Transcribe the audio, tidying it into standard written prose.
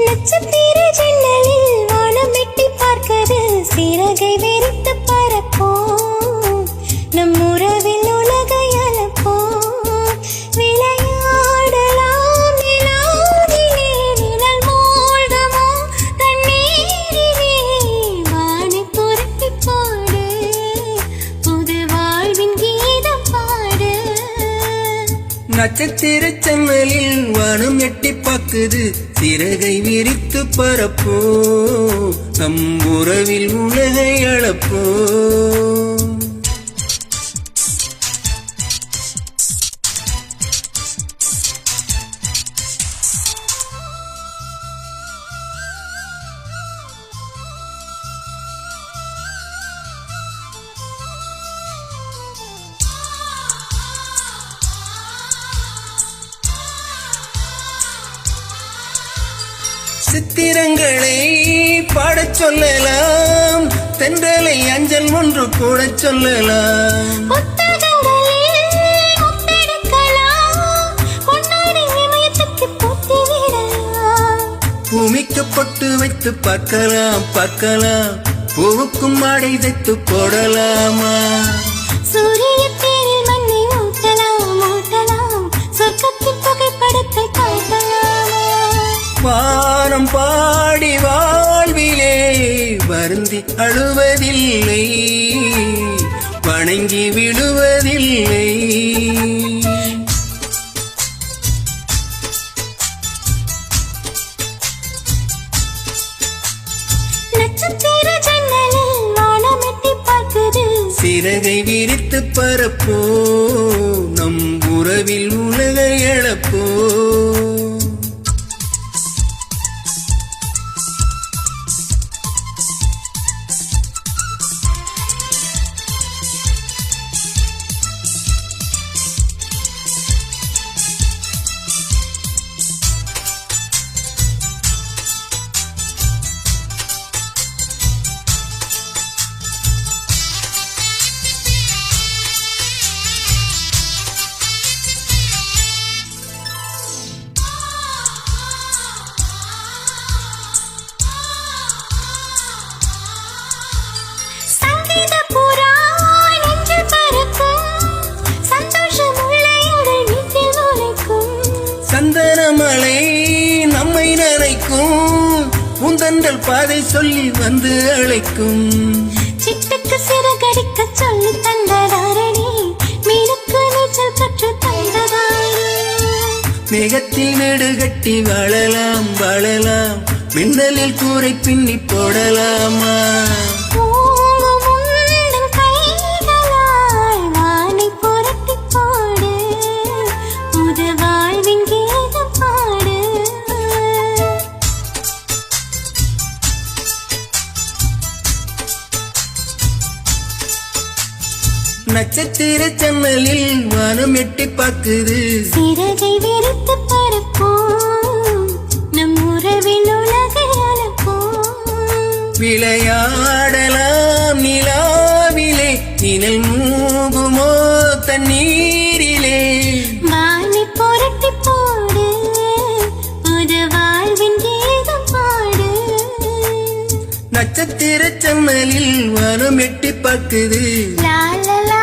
நட்சத்திர ஜன்னலில் வானம் எட்டி பார்க்குது, சிறகை விரித்து பறப்போம், நம் உறவில் உலகை அலப்போம். விளையாடலாம் நிலாவிலே, நிழல் மூழ்குமோ தண்ணீரிலே, வானை புரட்டி பாடு, புது வாழ்வின் கீதம் பாடு. நட்சத்திர ஜன்னலில் வானம் எட்டி பார்க்குது, சிறகை விரித்து பறப்போ, நம் உறவில் உலகை அளப்போ. சித்திரங்களை பாடச் சொல்லலாம், தென்றலை அஞ்சல் ஒன்று கூட சொல்லலாம். பூமிக்கு பொட்டு வைத்து பார்க்கலாம் பார்க்கலாம், பூவுக்கும் ஆடை தைத்து போடலாமா? சூரிய தேரில் மண்ணை ஊட்டலாம் ஊட்டலாம், சொர்க்கத்தின் புகைப்படத்தை காட்டலாமா? வானம் பாடி வாழ்விலே வருந்தி அழுவதில்லை, வணங்கி விடுவதில்லை. நட்சத்திர ஜன்னலில் வானம் எட்டி பார்க்குது, சிறகை விரித்து பறப்போ, நம் உறவில் உலகை எழப்போ. சந்தனமலை நம்மை நினைக்கும், பூந்தன்றல் பாதை சொல்லி வந்து அழைக்கும். சிட்டுக்கு சிறகடிக்க சொல்லி தந்ததாரணி, மீனுக்கு நீச்சல் கற்று தந்ததாரணி. மேகத்தில் வீடு கட்டி வாழலாம் வாழலாம், மின்னலில் கூரை பின்னி போடலாமா? நட்சத்திர ஜன்னலில் வானம் எட்டி பார்க்குது, சிறகை விரித்து பறப்போம், நம் உறவில் உலகை அலப்போம். விளையாடலாம் நிலாவிலே, நிழல் மூகுமோ தண்ணீரிலே, வானை புரட்டி போடு, புது வாழ்வின் கீதம் பாடு. நட்சத்திர ஜன்னலில் வானம் எட்டி பார்க்குது. லா லா லா